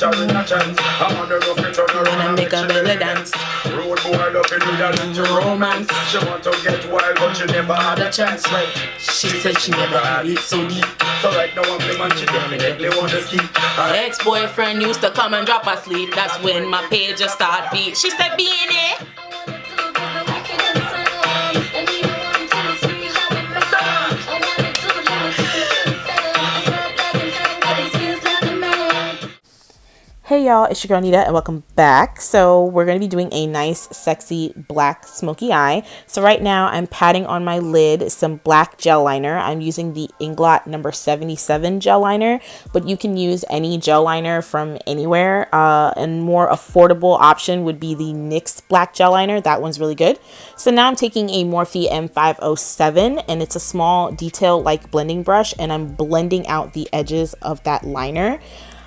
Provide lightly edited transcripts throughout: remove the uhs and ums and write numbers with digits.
put her in a chance. I'm on the rough and turn around and make a belly dance. Road boy love in Nida little romance. She want to get wild but she never had a chance. Right? She said she never had it so deep. So right now I'm the man she definitely want to keep. Her ex-boyfriend used to come and drop asleep. That's when my page just start beat. She said be in it. Hey y'all, it's your girl Nida and welcome back. So we're going to be doing a nice sexy black smoky eye. So right now I'm patting on my lid some black gel liner. I'm using the Inglot number 77 gel liner, but you can use any gel liner from anywhere. And more affordable option would be the NYX black gel liner. That one's really good. So now I'm taking a Morphe M507 and it's a small detail like blending brush and I'm blending out the edges of that liner.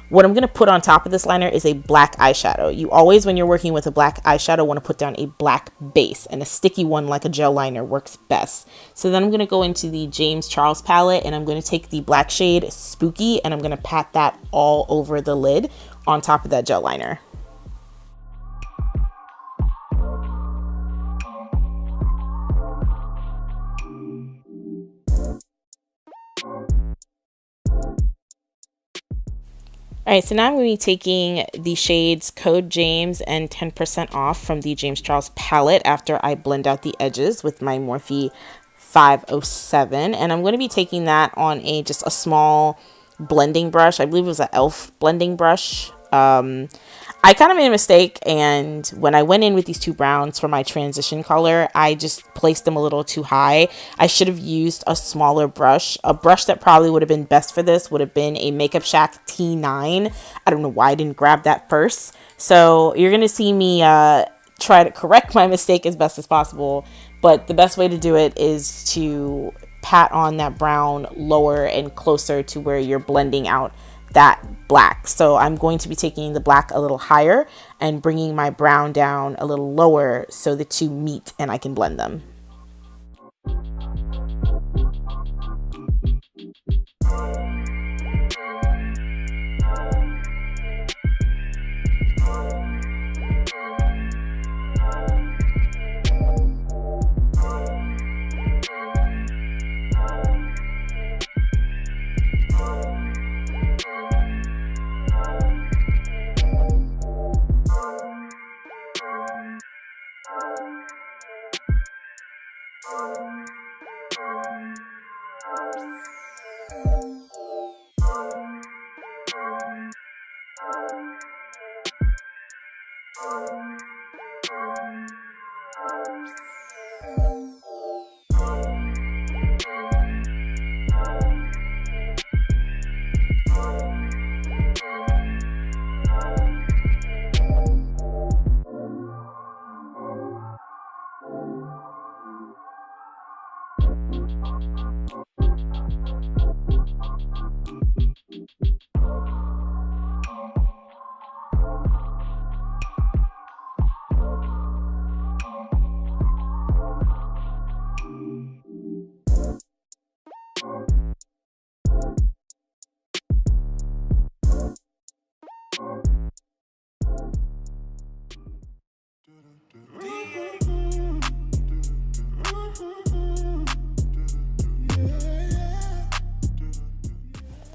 What I'm going to put on top of this liner is a black eyeshadow. You always, when you're working with a black eyeshadow, want to put down a black base, and a sticky one like a gel liner works best. So then I'm going to go into the James Charles palette and I'm going to take the black shade Spooky and I'm going to pat that all over the lid on top of that gel liner. All right, so now I'm going to be taking the shades Code James and 10% off from the James Charles palette after I blend out the edges with my Morphe 507. And I'm going to be taking that on just a small blending brush. I believe it was an e.l.f. blending brush. I kind of made a mistake, and when I went in with these two browns for my transition color, I just placed them a little too high. I should have used a smaller brush. A brush that probably would have been best for this would have been a Makeup Shack T9. I don't know why I didn't grab that first. So you're going to see me try to correct my mistake as best as possible, but the best way to do it is to pat on that brown lower and closer to where you're blending out that black. So I'm going to be taking the black a little higher and bringing my brown down a little lower so the two meet and I can blend them.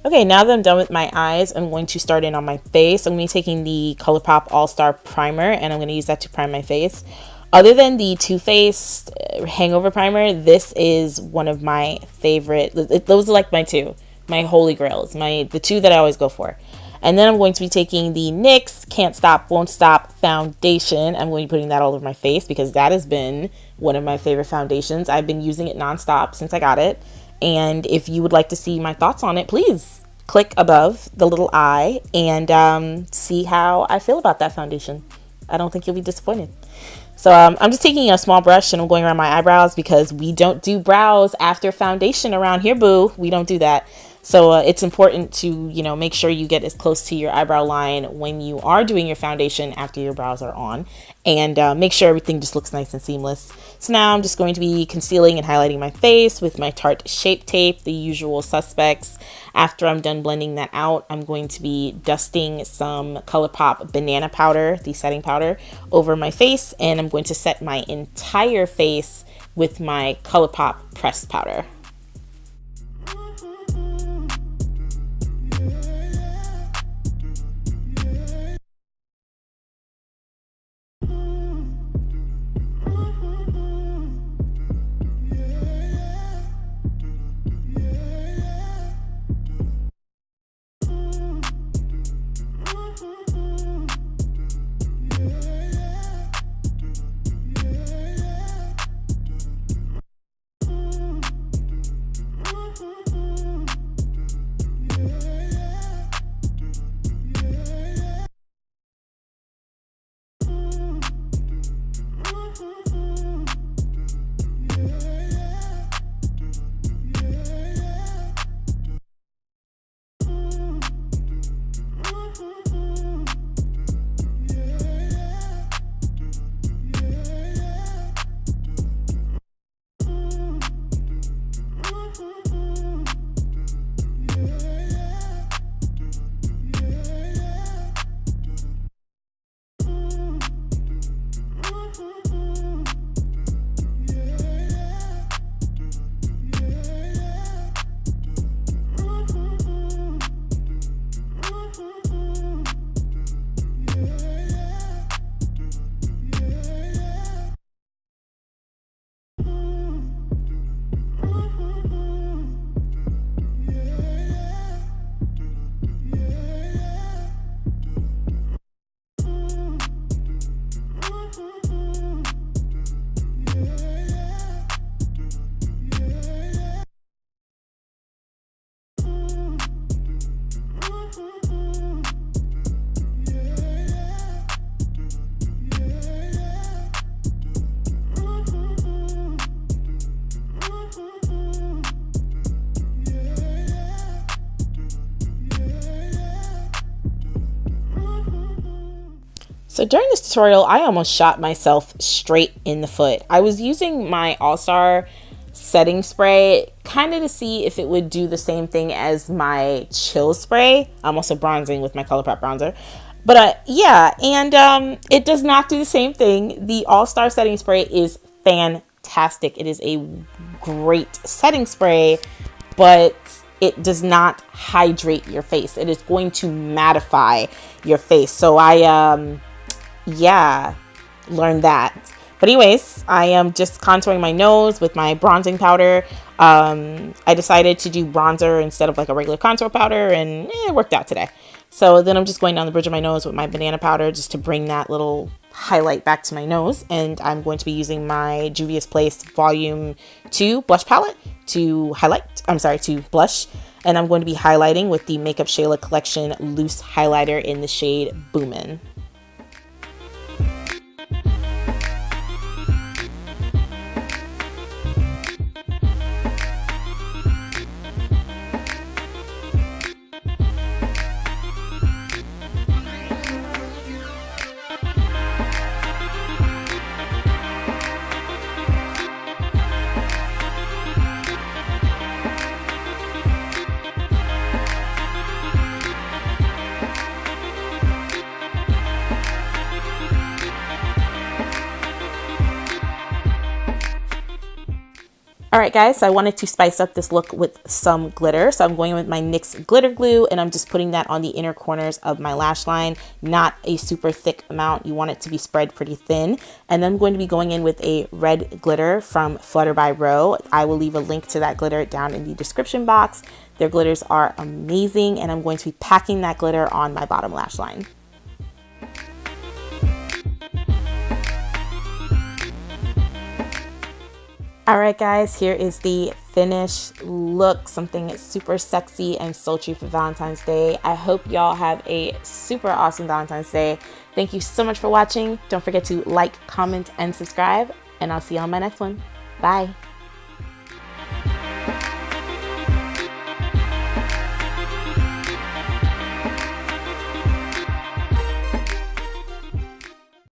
Okay, now that I'm done with my eyes, I'm going to start in on my face. I'm going to be taking the Colourpop All-Star Primer, and I'm going to use that to prime my face. Other than the Too Faced Hangover Primer, this is one of my favorite. Those are like my holy grails, the two that I always go for. And then I'm going to be taking the NYX Can't Stop, Won't Stop Foundation. I'm going to be putting that all over my face because that has been one of my favorite foundations. I've been using it nonstop since I got it. And if you would like to see my thoughts on it, please click above the little eye and see how I feel about that foundation. I don't think you'll be disappointed. So I'm just taking a small brush and I'm going around my eyebrows because we don't do brows after foundation around here, boo. We don't do that. So it's important to, you know, make sure you get as close to your eyebrow line when you are doing your foundation after your brows are on, and make sure everything just looks nice and seamless. So now I'm just going to be concealing and highlighting my face with my Tarte Shape Tape, the usual suspects. After I'm done blending that out, I'm going to be dusting some Colourpop banana powder, the setting powder, over my face, and I'm going to set my entire face with my Colourpop pressed powder. So during this tutorial, I almost shot myself straight in the foot. I was using my All-Star setting spray kind of to see if it would do the same thing as my chill spray. I'm also bronzing with my Colourpop bronzer. But yeah, and it does not do the same thing. The All-Star setting spray is fantastic. It is a great setting spray, but it does not hydrate your face. It is going to mattify your face. So I learned that. But anyways, I am just contouring my nose with my bronzing powder. I decided to do bronzer instead of like a regular contour powder, and it worked out today. So then I'm just going down the bridge of my nose with my banana powder just to bring that little highlight back to my nose. And I'm going to be using my Juvia's Place Volume 2 blush palette to to blush. And I'm going to be highlighting with the Makeup Shayla Collection Loose Highlighter in the shade Boomin'. Alright guys, so I wanted to spice up this look with some glitter. So I'm going with my NYX glitter glue, and I'm just putting that on the inner corners of my lash line. Not a super thick amount. You want it to be spread pretty thin. And then I'm going to be going in with a red glitter from Flutter by Row. I will leave a link to that glitter down in the description box. Their glitters are amazing, and I'm going to be packing that glitter on my bottom lash line. Alright guys, here is the finished look, something super sexy and sultry for Valentine's Day. I hope y'all have a super awesome Valentine's Day. Thank you so much for watching. Don't forget to like, comment, and subscribe, and I'll see you on my next one. Bye.